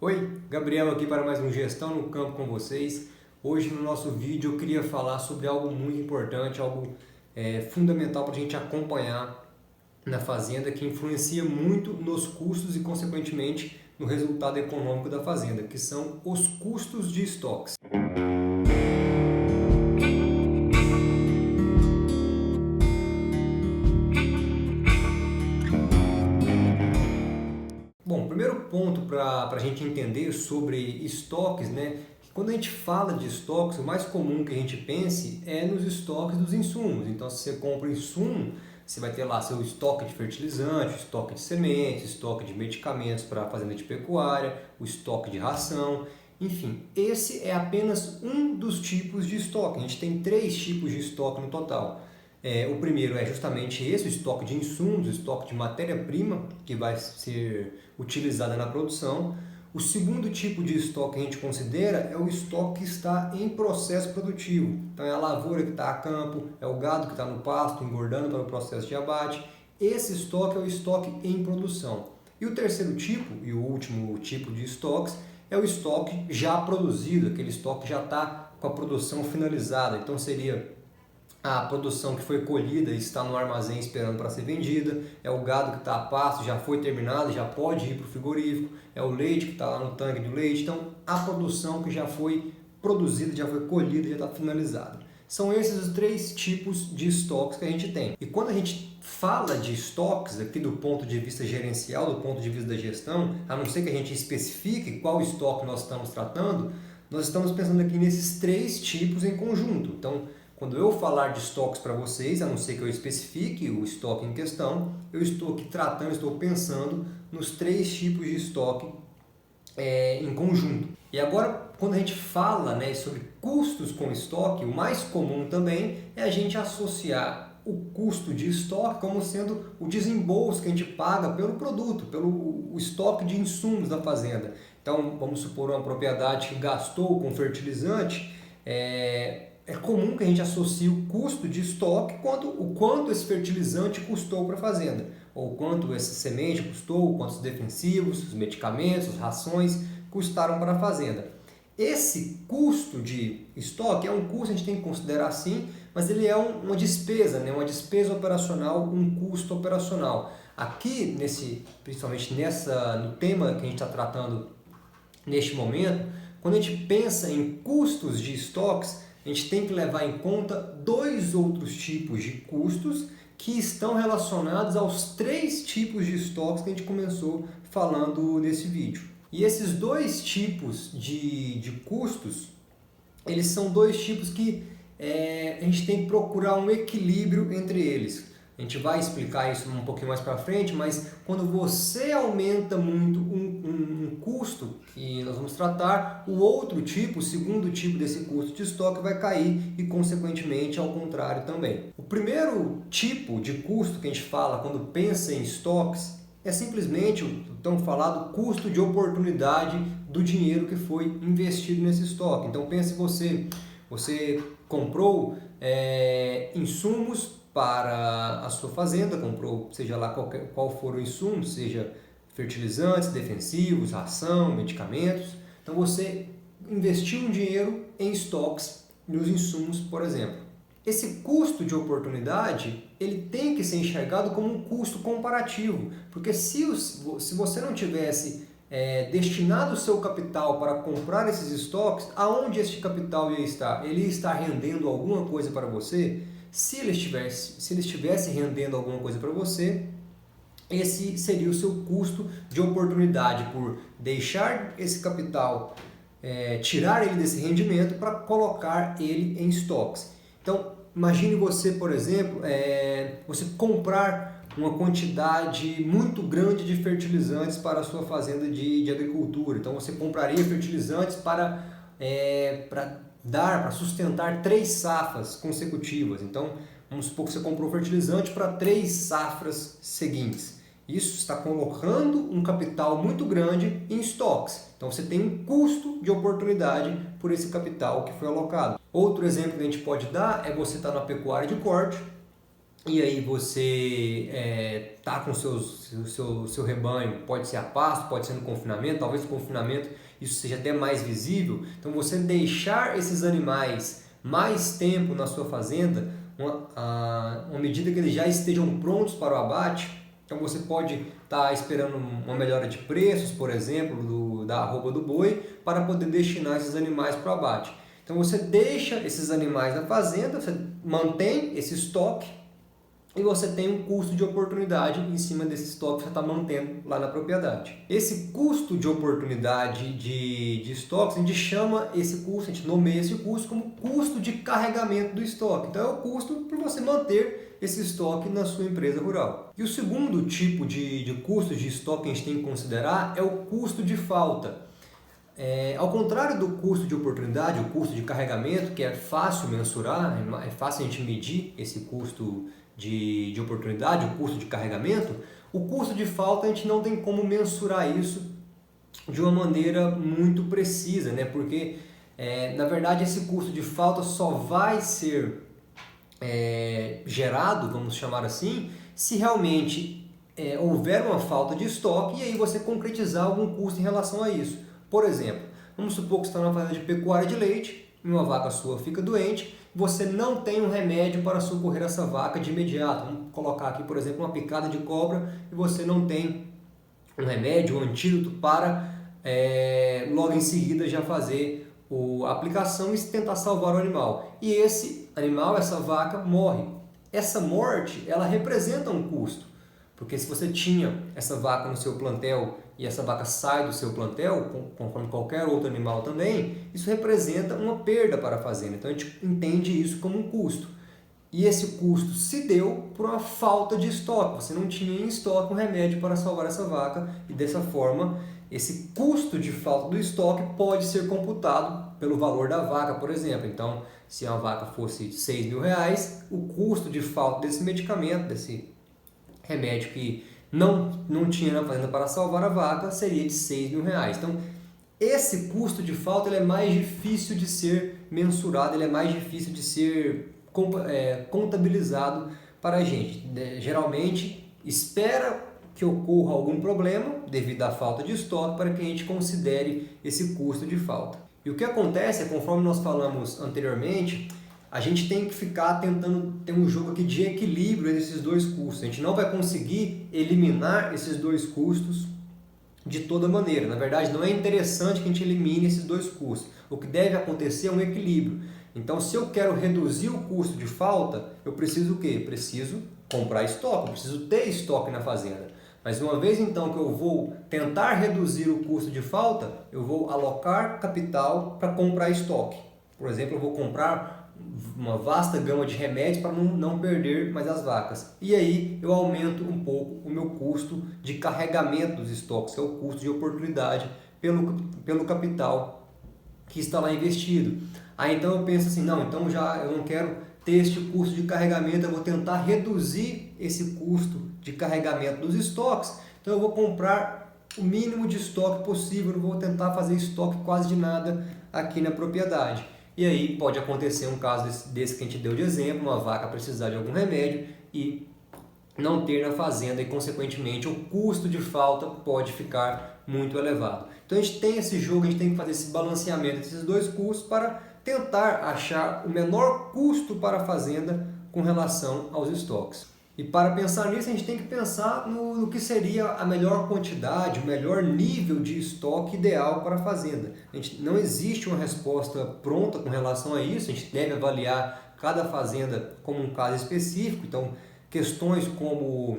Oi, Gabriel aqui para mais um Gestão no Campo com vocês. Hoje no nosso vídeo eu queria falar sobre algo muito importante, algo fundamental para a gente acompanhar na fazenda, que influencia muito nos custos e consequentemente no resultado econômico da fazenda, que são os custos de estoques. Bom, primeiro ponto para a gente entender sobre estoques, né? Que quando a gente fala de estoques, o mais comum que a gente pense é nos estoques dos insumos. Então, se você compra insumo, você vai ter lá seu estoque de fertilizante, estoque de sementes, estoque de medicamentos para a fazenda de pecuária, o estoque de ração. Enfim, esse é apenas um dos tipos de estoque. A gente tem 3 tipos de estoque no total. O primeiro é justamente esse, o estoque de insumos, o estoque de matéria-prima que vai ser utilizada na produção. O segundo tipo de estoque que a gente considera é o estoque que está em processo produtivo. Então é a lavoura que está a campo, é o gado que está no pasto engordando para o processo de abate. Esse estoque é o estoque em produção. E o terceiro tipo, e o último tipo de estoques, é o estoque já produzido, aquele estoque que já está com a produção finalizada. Então seria a produção que foi colhida e está no armazém esperando para ser vendida, é o gado que está a pasto, já foi terminado, já pode ir para o frigorífico, é o leite que está lá no tanque de leite. Então, a produção que já foi produzida, já foi colhida, já está finalizada. São esses os 3 tipos de estoques que a gente tem. E quando a gente fala de estoques aqui do ponto de vista gerencial, do ponto de vista da gestão, a não ser que a gente especifique qual estoque nós estamos tratando, nós estamos pensando aqui nesses 3 tipos em conjunto. Então, quando eu falar de estoques para vocês, a não ser que eu especifique o estoque em questão, eu estou aqui tratando, estou pensando nos 3 tipos de estoque em conjunto. E agora, quando a gente fala, né, sobre custos com estoque, o mais comum também é a gente associar o custo de estoque como sendo o desembolso que a gente paga pelo produto, pelo estoque de insumos da fazenda. Então, vamos supor uma propriedade que gastou com fertilizante, é comum que a gente associe o custo de estoque o quanto esse fertilizante custou para a fazenda, ou quanto essa semente custou, quantos defensivos, os medicamentos, as rações custaram para a fazenda. Esse custo de estoque é um custo, a gente tem que considerar sim, mas ele é uma despesa, né? Uma despesa operacional, um custo operacional. Aqui, principalmente no tema que a gente está tratando neste momento, quando a gente pensa em custos de estoques, a gente tem que levar em conta 2 outros tipos de custos que estão relacionados aos 3 tipos de estoques que a gente começou falando nesse vídeo. E esses 2 tipos de custos, eles são 2 tipos que a gente tem que procurar um equilíbrio entre eles. A gente vai explicar isso um pouquinho mais para frente, mas quando você aumenta muito um custo que nós vamos tratar, o segundo tipo desse custo de estoque vai cair e, consequentemente, ao contrário também. O primeiro tipo de custo que a gente fala quando pensa em estoques é simplesmente o tão falado custo de oportunidade do dinheiro que foi investido nesse estoque. Então pense você comprou insumos para a sua fazenda, comprou seja lá qual for o insumo, seja fertilizantes, defensivos, ração, medicamentos. Então você investiu um dinheiro em estoques, nos insumos, por exemplo. Esse custo de oportunidade, ele tem que ser enxergado como um custo comparativo, porque se você não tivesse destinado o seu capital para comprar esses estoques, aonde esse capital ia estar? Ele ia estar rendendo alguma coisa para você? Se ele estivesse rendendo alguma coisa para você, esse seria o seu custo de oportunidade por deixar esse capital, tirar ele desse rendimento para colocar ele em estoques. Então, imagine você, por exemplo, você comprar uma quantidade muito grande de fertilizantes para a sua fazenda de agricultura. Então, você compraria fertilizantes para sustentar 3 safras consecutivas. Então, vamos supor que você comprou fertilizante para 3 safras seguintes. Isso está colocando um capital muito grande em estoques. Então você tem um custo de oportunidade por esse capital que foi alocado. Outro exemplo que a gente pode dar é você estar na pecuária de corte e aí você tá com seu rebanho, pode ser a pasto, pode ser no confinamento, talvez no confinamento isso seja até mais visível. Então você deixar esses animais mais tempo na sua fazenda, uma medida que eles já estejam prontos para o abate. Então você pode estar esperando uma melhora de preços, por exemplo, da arroba do boi, para poder destinar esses animais para o abate. Então você deixa esses animais na fazenda, você mantém esse estoque e você tem um custo de oportunidade em cima desse estoque que você está mantendo lá na propriedade. Esse custo de oportunidade de estoques, a gente chama esse custo, a gente nomeia esse custo como custo de carregamento do estoque. Então é o custo por você manter esse estoque na sua empresa rural. E o segundo tipo de custo de estoque que a gente tem que considerar é o custo de falta. Ao contrário do custo de oportunidade, o custo de carregamento, que é fácil mensurar, é fácil a gente medir esse custo de oportunidade, o custo de carregamento, o custo de falta a gente não tem como mensurar isso de uma maneira muito precisa, né? Porque na verdade esse custo de falta só vai ser gerado, vamos chamar assim, se realmente houver uma falta de estoque e aí você concretizar algum custo em relação a isso. Por exemplo, vamos supor que você está numa fazenda de pecuária de leite, e uma vaca sua fica doente, você não tem um remédio para socorrer essa vaca de imediato. Vamos colocar aqui, por exemplo, uma picada de cobra e você não tem um remédio, um antídoto para logo em seguida já fazer a aplicação e tentar salvar o animal. E esse animal, essa vaca, morre. Essa morte, ela representa um custo. Porque se você tinha essa vaca no seu plantel e essa vaca sai do seu plantel, conforme qualquer outro animal também, isso representa uma perda para a fazenda. Então a gente entende isso como um custo. E esse custo se deu por uma falta de estoque. Você não tinha em estoque um remédio para salvar essa vaca e dessa forma esse custo de falta do estoque pode ser computado pelo valor da vaca, por exemplo. Então, se a vaca fosse R$ 6.000, o custo de falta desse medicamento, desse remédio que não tinha na fazenda para salvar a vaca, seria de R$ 6.000. Então, esse custo de falta ele é mais difícil de ser mensurado, ele é mais difícil de ser contabilizado para a gente. Geralmente, espera que ocorra algum problema devido à falta de estoque para que a gente considere esse custo de falta. E o que acontece é, conforme nós falamos anteriormente, a gente tem que ficar tentando ter um jogo aqui de equilíbrio entre esses dois custos. A gente não vai conseguir eliminar esses dois custos de toda maneira. Na verdade, não é interessante que a gente elimine esses dois custos. O que deve acontecer é um equilíbrio. Então, se eu quero reduzir o custo de falta, eu preciso o quê? Preciso comprar estoque, eu preciso ter estoque na fazenda. Mas uma vez então que eu vou tentar reduzir o custo de falta, eu vou alocar capital para comprar estoque. Por exemplo, eu vou comprar uma vasta gama de remédios para não perder mais as vacas. E aí eu aumento um pouco o meu custo de carregamento dos estoques, que é o custo de oportunidade pelo capital que está lá investido. Aí então eu penso assim, não, então eu não quero ter este custo de carregamento, eu vou tentar reduzir esse custo de carregamento dos estoques, então eu vou comprar o mínimo de estoque possível, não vou tentar fazer estoque quase de nada aqui na propriedade. E aí pode acontecer um caso desse que a gente deu de exemplo, uma vaca precisar de algum remédio e não ter na fazenda e consequentemente o custo de falta pode ficar muito elevado. Então a gente tem esse jogo, a gente tem que fazer esse balanceamento desses dois custos para tentar achar o menor custo para a fazenda com relação aos estoques. E para pensar nisso, a gente tem que pensar no que seria a melhor quantidade, o melhor nível de estoque ideal para a fazenda. Não existe uma resposta pronta com relação a isso, a gente deve avaliar cada fazenda como um caso específico. Então, questões como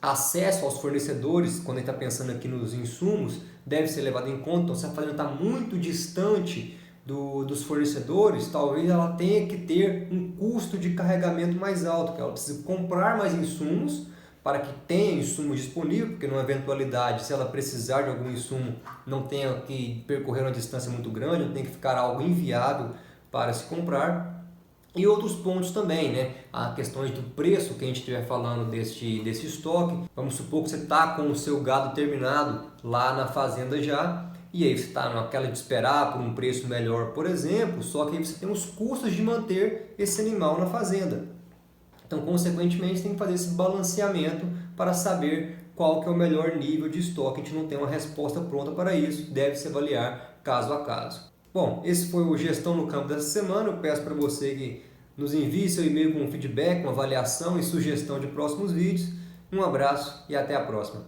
acesso aos fornecedores, quando a gente está pensando aqui nos insumos, deve ser levado em conta. Então, se a fazenda está muito distante dos fornecedores, talvez ela tenha que ter um custo de carregamento mais alto, que ela precisa comprar mais insumos para que tenha insumo disponível, porque numa eventualidade, se ela precisar de algum insumo, não tenha que percorrer uma distância muito grande, não tem que ficar algo inviável para se comprar. E outros pontos também, né? As questões do preço que a gente estiver falando desse estoque. Vamos supor que você está com o seu gado terminado lá na fazenda já, e aí você está naquela de esperar por um preço melhor, por exemplo, só que aí você tem os custos de manter esse animal na fazenda. Então, consequentemente, tem que fazer esse balanceamento para saber qual que é o melhor nível de estoque. A gente não tem uma resposta pronta para isso, deve-se avaliar caso a caso. Bom, esse foi o Gestão no Campo dessa semana. Eu peço para você que nos envie seu e-mail com feedback, uma avaliação e sugestão de próximos vídeos. Um abraço e até a próxima.